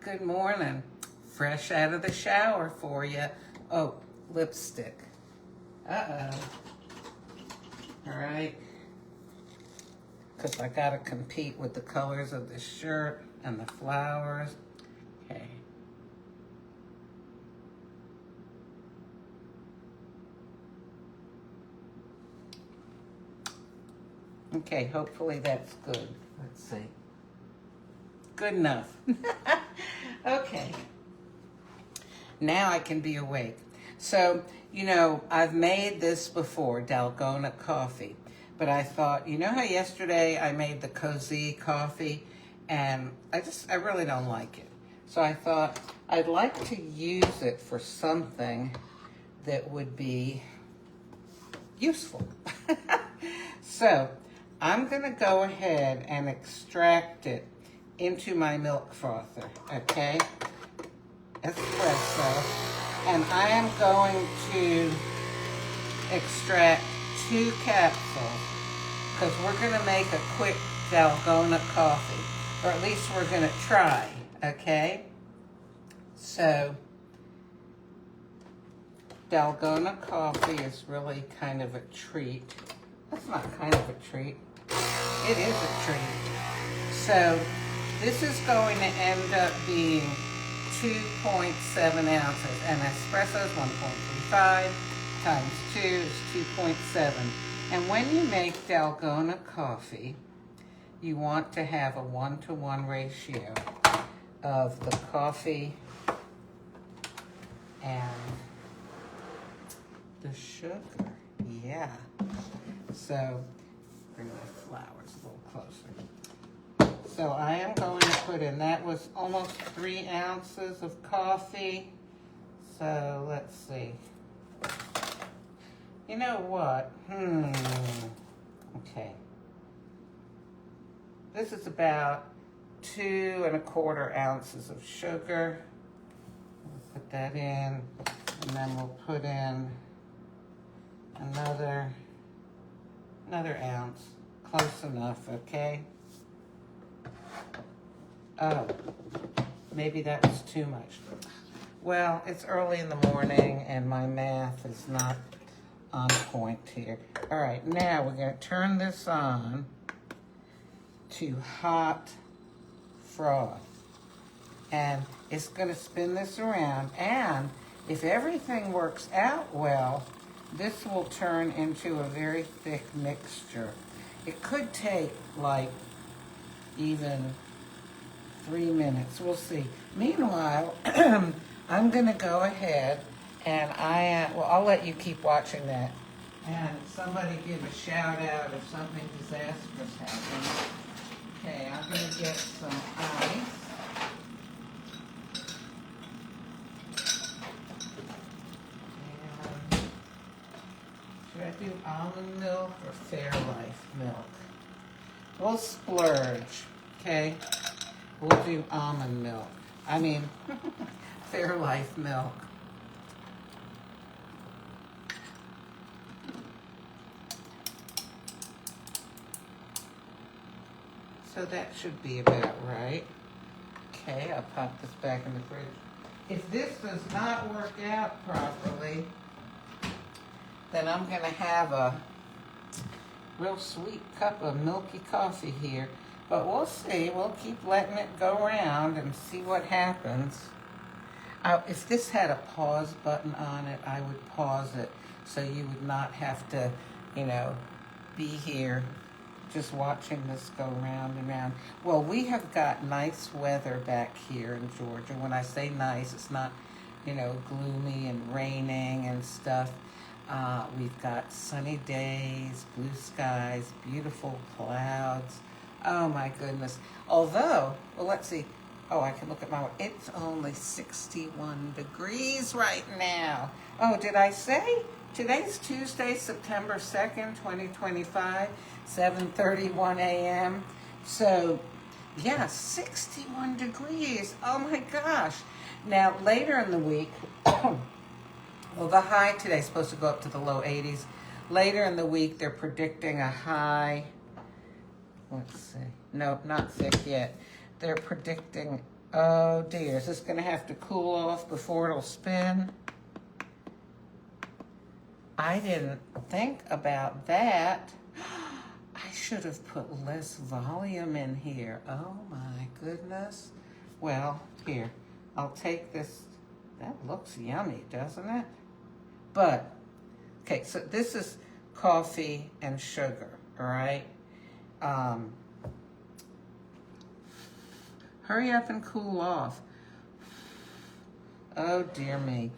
Good morning. Fresh out of the shower for you. Oh, lipstick. Uh-oh. All right. Because I got to compete with the colors of the shirt and the flowers. Okay. Okay, hopefully that's good. Let's see. Good enough. Okay. Now I can be awake. So, I've made this before, dalgona coffee. But I thought, you know how yesterday I made the cozy coffee? And I really don't like it. So I thought I'd like to use it for something that would be useful. So I'm going to go ahead and extract it into my milk frother, okay? Espresso. And I am going to extract 2 capsules because we're going to make a quick dalgona coffee, or at least we're going to try, okay? So dalgona coffee is really kind of a treat. That's not kind of a treat. It is a treat. So this is going to end up being 2.7 ounces, and espresso is 1.35 times 2 is 2.7. And when you make dalgona coffee, you want to have a 1-to-1 ratio of the coffee and the sugar. Yeah. So bring my flowers a little closer. So I am going to put in, that was almost 3 ounces of coffee. So let's see. You know what? Okay. This is about 2 1/4 ounces of sugar. We'll put that in, and then we'll put in another ounce. Close enough, okay? Oh, maybe that was too much. Well, it's early in the morning and my math is not on point here. All right, now we're going to turn this on to hot froth. And it's going to spin this around. And if everything works out well, this will turn into a very thick mixture. It could take like even 3 minutes. We'll see. Meanwhile, I'm going to go ahead and I'll let you keep watching that. And somebody give a shout out if something disastrous happens. Okay, I'm going to get some ice. And should I do almond milk or Fairlife milk? We'll splurge, okay? We'll do almond milk. I mean, Fairlife milk. So that should be about right. Okay, I'll pop this back in the fridge. If this does not work out properly, then I'm going to have a real sweet cup of milky coffee here. But we'll see. We'll keep letting it go around and see what happens. If this had a pause button on it, I would pause it so you would not have to, be here just watching this go round and round. Well, we have got nice weather back here in Georgia. When I say nice, it's not, gloomy and raining and stuff. We've got sunny days, blue skies, beautiful clouds. Oh my goodness. Although, well, let's see. Oh, I can look at it's only 61 degrees right now. Oh, did I say? Today's Tuesday, September 2nd, 2025, 7:31 a.m. So, yeah, 61 degrees. Oh my gosh. Now, later in the week, well, the high today is supposed to go up to the low 80s. Later in the week, they're predicting a high, let's see, nope, not thick yet. They're predicting Oh dear, is this gonna have to cool off before it'll spin? I didn't think about that. I should have put less volume in here. Oh my goodness. Well, here, I'll take this. That looks yummy, doesn't it? But, okay, so this is coffee and sugar, all right? Hurry up and cool off. Oh dear me.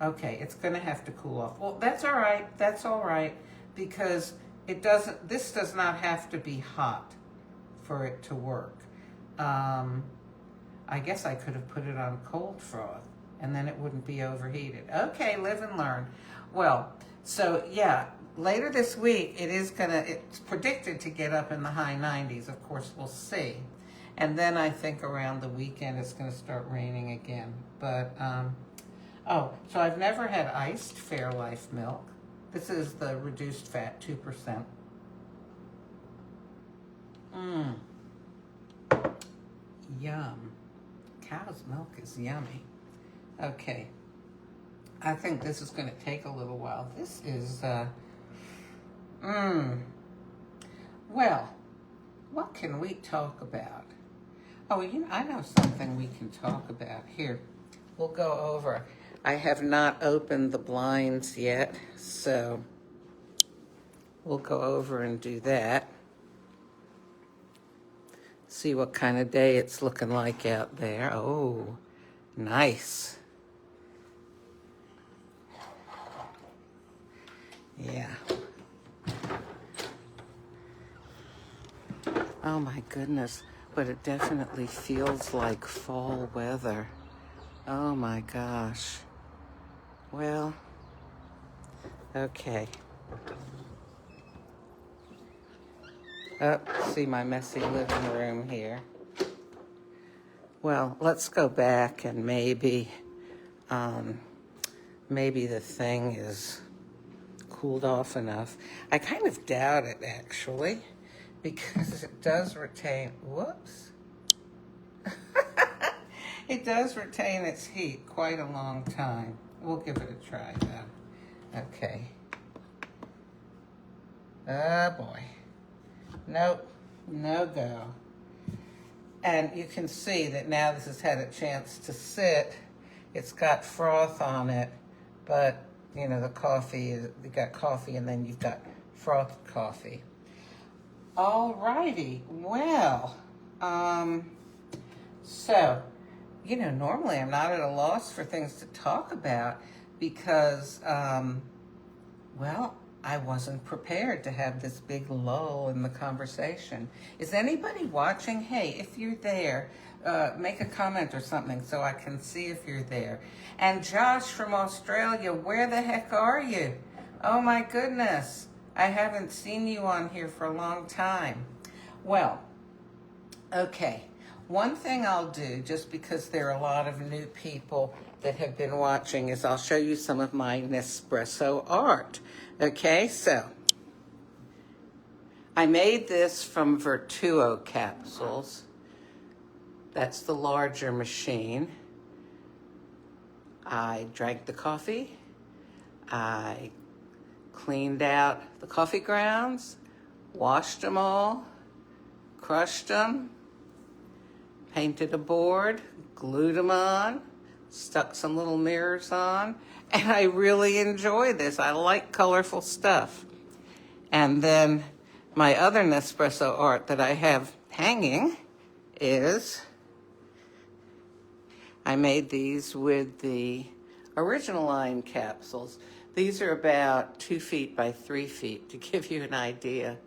Okay, it's gonna have to cool off. Well, that's all right, because this does not have to be hot for it to work. I guess I could have put it on cold froth and then it wouldn't be overheated. Okay, live and learn. Well, so yeah, later this week it's predicted to get up in the high 90s. Of course, we'll see. And then I think around the weekend it's going to start raining again. But, oh, so I've never had iced Fairlife milk. This is the reduced fat, 2%. Yum. Cow's milk is yummy. Okay. I think this is going to take a little while. This is, well, what can we talk about? Oh, I know something we can talk about. Here, we'll go over. I have not opened the blinds yet, so we'll go over and do that. See what kind of day it's looking like out there. Oh, nice. Yeah. Oh my goodness. But it definitely feels like fall weather. Oh my gosh. Well, okay. Oh, see my messy living room here. Well, let's go back and maybe the thing is cooled off enough. I kind of doubt it, actually, because it does retain, whoops. It does retain its heat quite a long time. We'll give it a try, though. Okay. Oh, boy. Nope, no go. And you can see that now this has had a chance to sit. It's got froth on it, but, you know, you got coffee and then you've got frothed coffee. All righty, well, so, you know, normally I'm not at a loss for things to talk about because, well, I wasn't prepared to have this big lull in the conversation. Is anybody watching? Hey, if you're there, make a comment or something so I can see if you're there. And Josh from Australia, where the heck are you? Oh my goodness, I haven't seen you on here for a long time. Well, okay, one thing I'll do, just because there are a lot of new people that have been watching, is I'll show you some of my Nespresso art. Okay, so I made this from Vertuo capsules. That's the larger machine. I drank the coffee. I cleaned out the coffee grounds, washed them all, crushed them, painted a board, glued them on, stuck some little mirrors on, and I really enjoy this. I like colorful stuff. And then my other Nespresso art that I have hanging is, I made these with the original line capsules. These are about 2 feet by 3 feet to give you an idea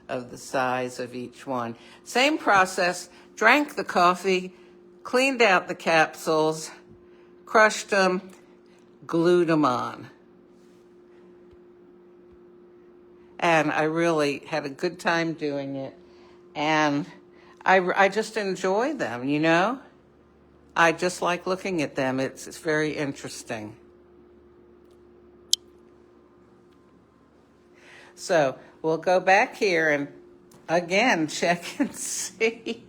of the size of each one. Same process, drank the coffee, cleaned out the capsules, crushed them, glued them on. And I really had a good time doing it. And I just enjoy them, you know? I just like looking at them. It's very interesting. So we'll go back here and again, check and see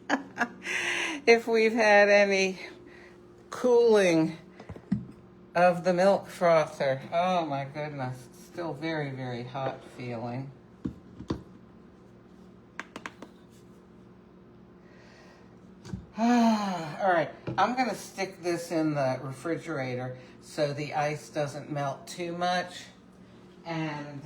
if we've had any cooling of the milk frother. Oh my goodness, still very, very hot feeling. All right, I'm gonna stick this in the refrigerator so the ice doesn't melt too much. And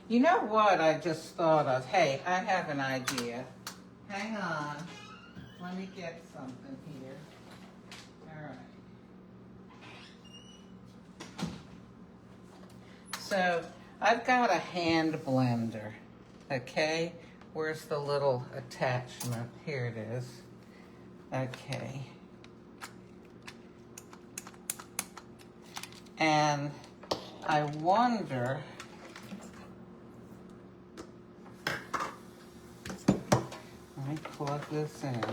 you know what I just thought of? Hey, I have an idea. Hang on, let me get something here. All right. So I've got a hand blender, okay? Where's the little attachment? Here it is. Okay. And I wonder, let me plug this in.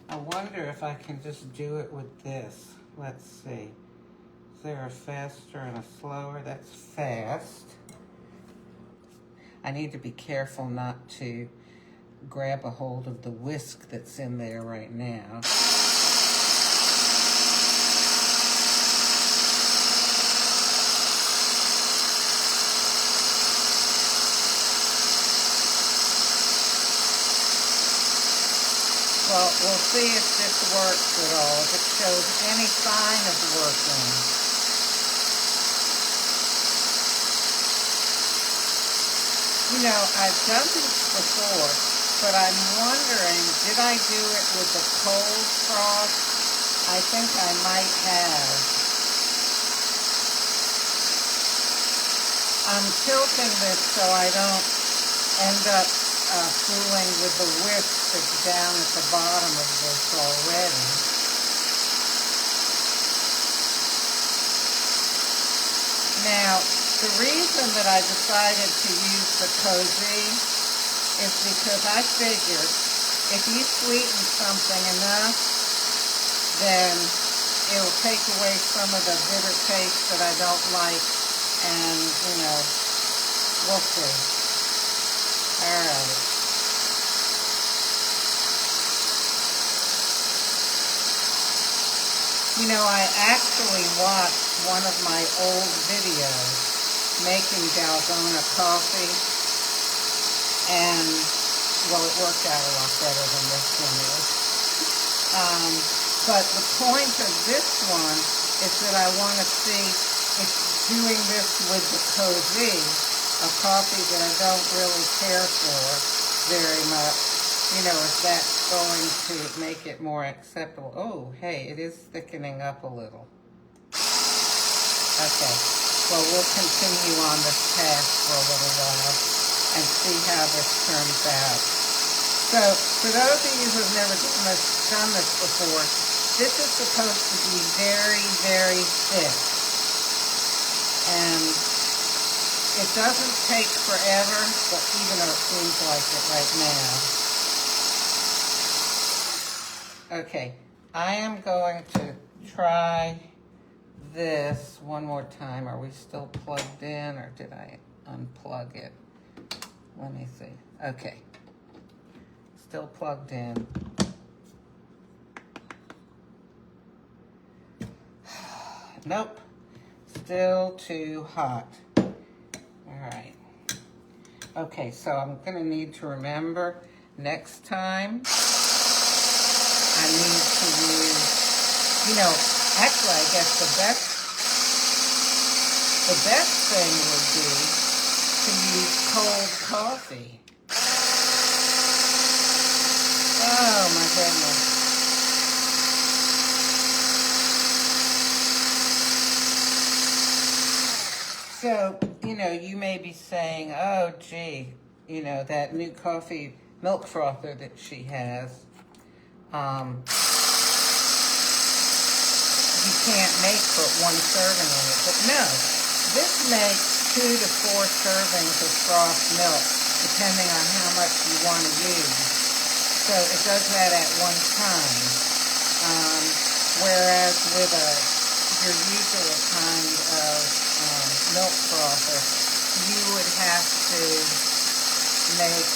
I wonder if I can just do it with this. Let's see. Is there a faster and a slower? That's fast. I need to be careful not to grab a hold of the whisk that's in there right now. Well, we'll see if this works at all, if it shows any sign of working. You know, I've done this before, but I'm wondering, did I do it with the cold frost? I think I might have. I'm tilting this so I don't end up fooling with the whisk that's down at the bottom of this already. Now, the reason that I decided to use the cozy is because I figured if you sweeten something enough, then it'll take away some of the bitter taste that I don't like, and, you know, we'll see. All right. You know, I actually watched one of my old videos making dalgona coffee, and, well, it worked out a lot better than this one is. But the point of this one is that I want to see if doing this with the cozy, a coffee that I don't really care for very much, you know, if that's going to make it more acceptable. Oh, hey, it is thickening up a little. Okay, well, we'll continue on this path for a little while and see how this turns out. So, for those of you who've never done this before, this is supposed to be very, very thick. And it doesn't take forever, but even though it seems like it right now. Okay, I am going to try this one more time. Are we still plugged in, or did I unplug it? Let me see. Okay, still plugged in. Nope, still too hot. All right. Okay, so I'm going to need to remember next time I need to use, you know, actually I guess the best thing would be to use cold coffee. Oh my goodness. So, you know, you may be saying, oh, gee, you know, that new coffee milk frother that she has, you can't make but one serving in it. But no, this makes 2 to 4 servings of froth milk, depending on how much you want to use. So it does that at one time. Whereas with your usual kind of milk frother, you would have to make,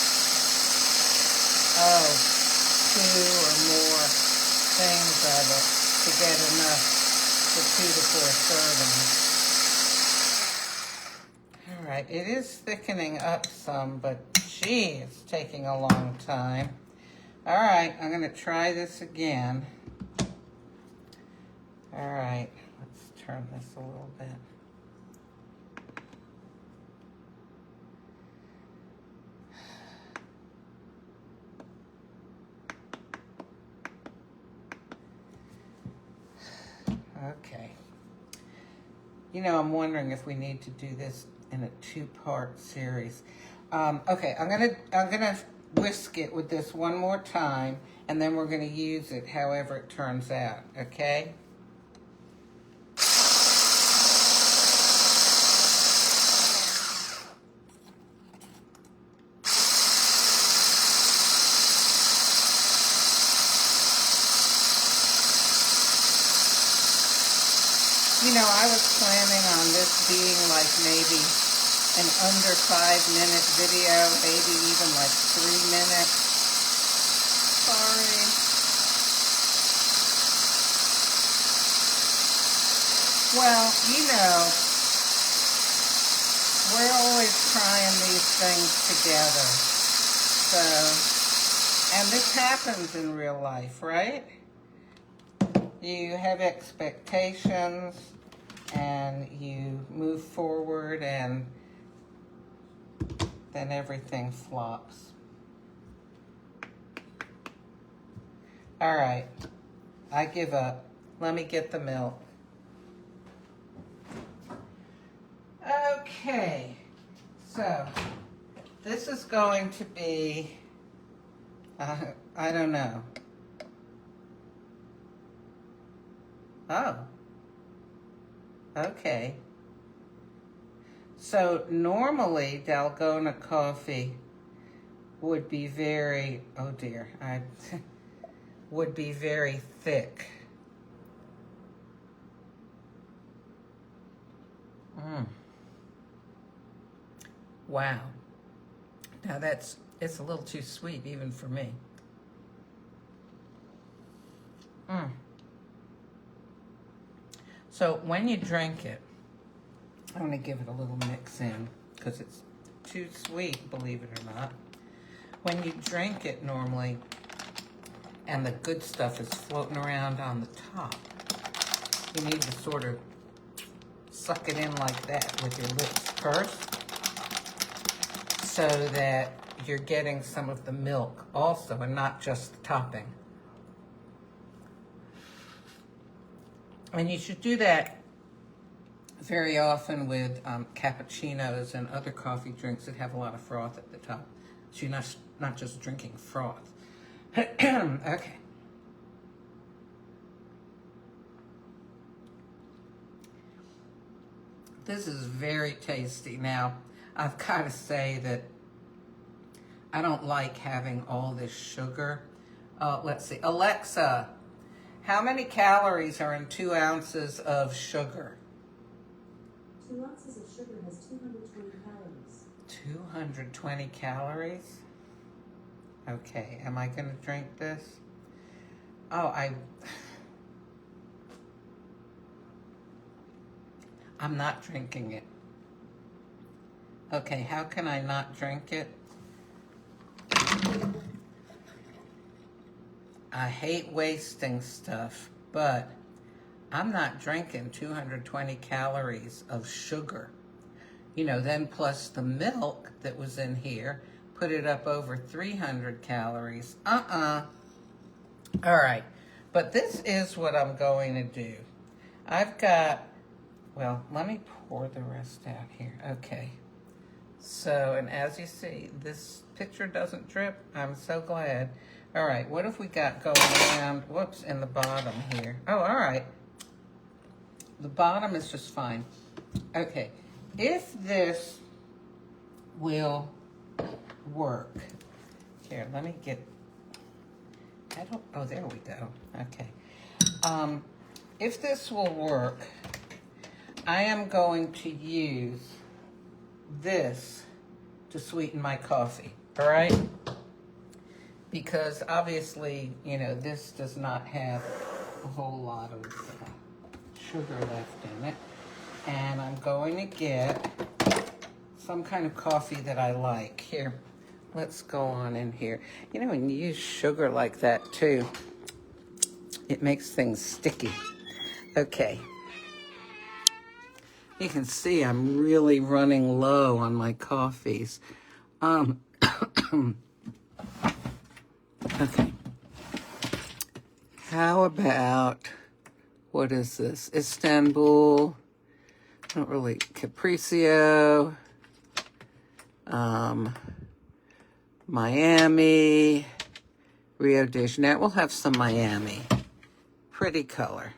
2 or more things of it to get enough for 2 to 4 servings. All right, it is thickening up some, but gee, it's taking a long time. All right, I'm gonna try this again. All right, let's turn this a little bit. Okay. You know, I'm wondering if we need to do this in a 2-part series. Okay, I'm gonna whisk it with this one more time, and then we're gonna use it however it turns out, okay? You know, I was planning on this being like maybe an under 5-minute video, maybe even like 3 minutes. Sorry. Well, you know, we're always trying these things together. So, and this happens in real life, right? You have expectations and you move forward and then everything flops. All right, I give up. Let me get the milk. Okay, so this is going to be, I don't know. Oh, okay. So normally dalgona coffee would be very, oh dear, would be very thick. Wow. Now it's a little too sweet even for me. So when you drink it, I'm gonna give it a little mix in because it's too sweet, believe it or not. When you drink it normally, and the good stuff is floating around on the top, you need to sort of suck it in like that with your lips first, so that you're getting some of the milk also and not just the topping. And you should do that very often with cappuccinos and other coffee drinks that have a lot of froth at the top. So you're not just drinking froth. Okay. This is very tasty. Now, I've got to say that I don't like having all this sugar. Let's see. Alexa, how many calories are in 2 ounces of sugar? 2 ounces of sugar has 220 calories. 220 calories? Okay, am I going to drink this? Oh, I'm not drinking it. Okay, how can I not drink it? I hate wasting stuff, but I'm not drinking 220 calories of sugar. You know, then plus the milk that was in here, put it up over 300 calories. All right, but this is what I'm going to do. I've got, well, let me pour the rest out here. Okay. So, and as you see, this picture doesn't drip. I'm so glad. All right, what have we got going around? Whoops, in the bottom here. Oh, all right. The bottom is just fine. Okay, if this will work. Here, let me get, oh, there we go. Okay. If this will work, I am going to use this to sweeten my coffee, all right? Because obviously, you know, this does not have a whole lot of sugar left in it. And I'm going to get some kind of coffee that I like. Here, let's go on in here. You know, when you use sugar like that too, it makes things sticky. Okay. You can see I'm really running low on my coffees. Okay. How about, what is this? Istanbul, not really, Capriccio, Miami, Rio de Janeiro. We'll have some Miami. Pretty color.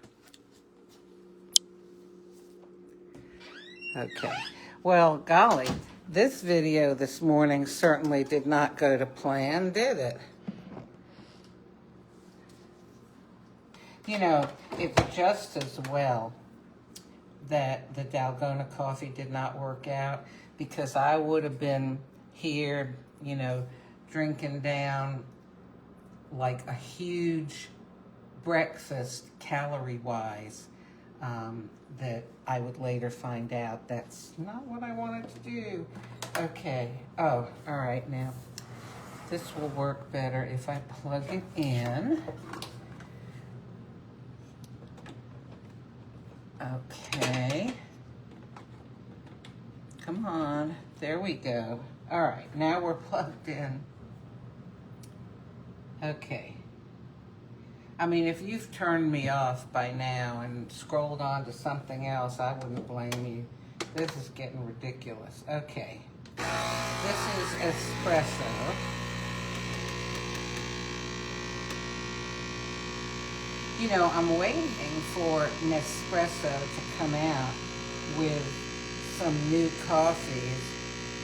Okay. Well, golly, this video this morning certainly did not go to plan, did it? You know, it's just as well that the dalgona coffee did not work out, because I would have been here, you know, drinking down like a huge breakfast calorie-wise, that I would later find out that's not what I wanted to do. Okay. Oh, all right. Now, this will work better if I plug it in. Okay. Come on. There we go. All right. Now we're plugged in. Okay. I mean, if you've turned me off by now and scrolled on to something else, I wouldn't blame you. This is getting ridiculous. Okay. This is espresso. You know, I'm waiting for Nespresso to come out with some new coffees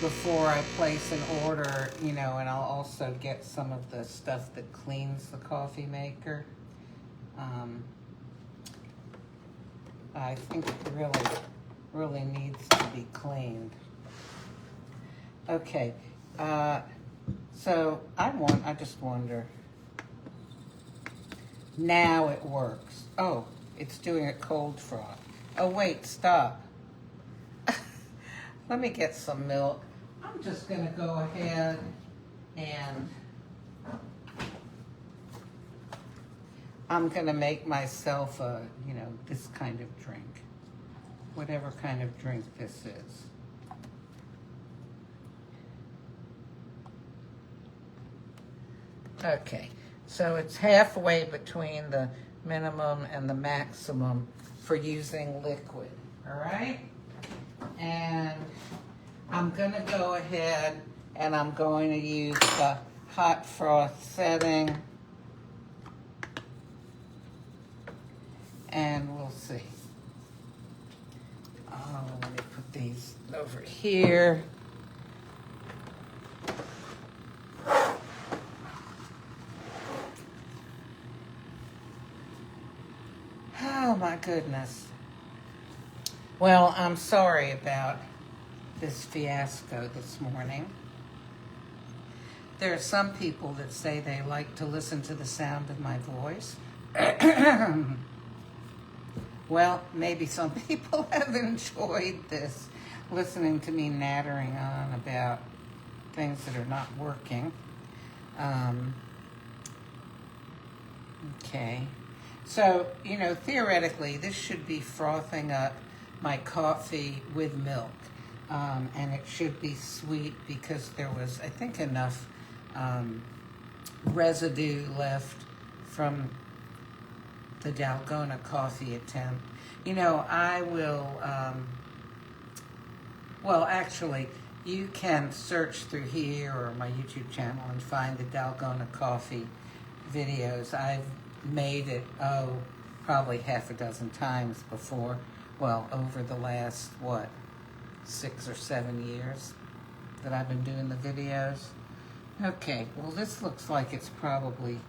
before I place an order, you know, and I'll also get some of the stuff that cleans the coffee maker. I think it really needs to be cleaned. Okay, so I just wonder. Now it works. Oh, it's doing a cold froth. Oh wait, stop. Let me get some milk. I'm just gonna go ahead and I'm gonna make myself a, you know, this kind of drink. Whatever kind of drink this is. Okay, so it's halfway between the minimum and the maximum for using liquid, all right? And I'm gonna go ahead and I'm going to use the hot froth setting. And we'll see. Oh, let me put these over here. Oh my goodness. Well, I'm sorry about this fiasco this morning. There are some people that say they like to listen to the sound of my voice. Well, maybe some people have enjoyed this, listening to me nattering on about things that are not working. Okay. So, you know, theoretically, this should be frothing up my coffee with milk. And it should be sweet because there was, I think, enough residue left from the dalgona coffee attempt. You know, I will, well, actually, you can search through here or my YouTube channel and find the dalgona coffee videos. I've made it, probably half a dozen times before. Well, over the last, 6 or 7 years that I've been doing the videos. Okay, well, this looks like it's probably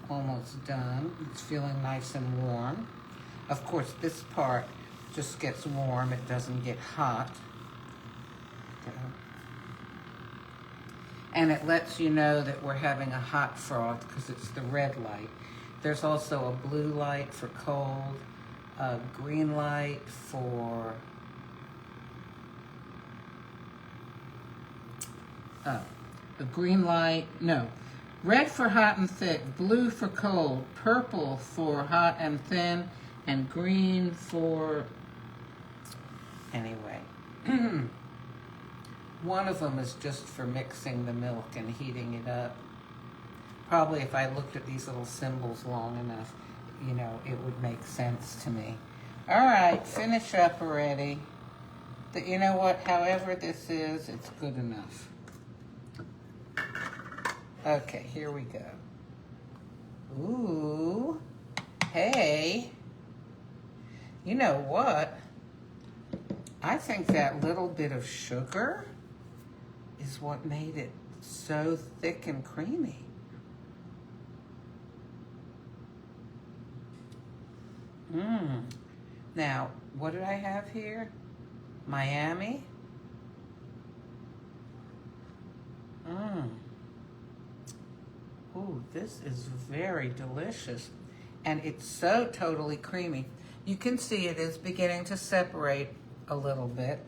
almost done. It's feeling nice and warm. Of course, this part just gets warm. It doesn't get hot. And it lets you know that we're having a hot froth because it's the red light. There's also a blue light for cold, a green light for red for hot and thick, blue for cold, purple for hot and thin, and green for, anyway. One of them is just for mixing the milk and heating it up. Probably if I looked at these little symbols long enough, you know, it would make sense to me. All right, finish up already. You know what, however this is, it's good enough. Okay, here we go. Ooh, hey, you know what? I think that little bit of sugar is what made it so thick and creamy. Now, what did I have here? Miami. Ooh, this is very delicious. And it's so totally creamy. You can see it is beginning to separate a little bit.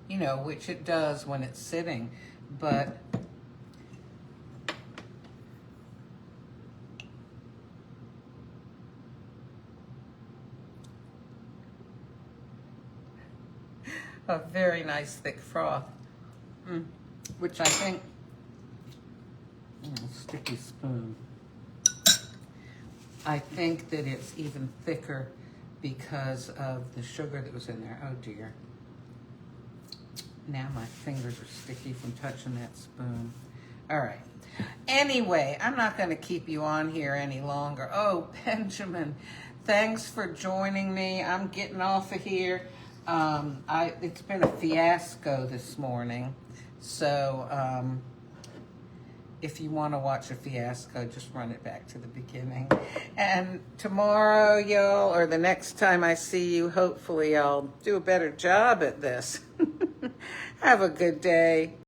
You know, which it does when it's sitting. But a very nice thick froth. Which I think, sticky spoon. I think that it's even thicker because of the sugar that was in there. Oh dear. Now my fingers are sticky from touching that spoon. All right. Anyway, I'm not going to keep you on here any longer. Oh, Benjamin, thanks for joining me. I'm getting off of here. It's been a fiasco this morning. So, if you want to watch a fiasco, just run it back to the beginning. And tomorrow, y'all, or the next time I see you, hopefully I'll do a better job at this. Have a good day.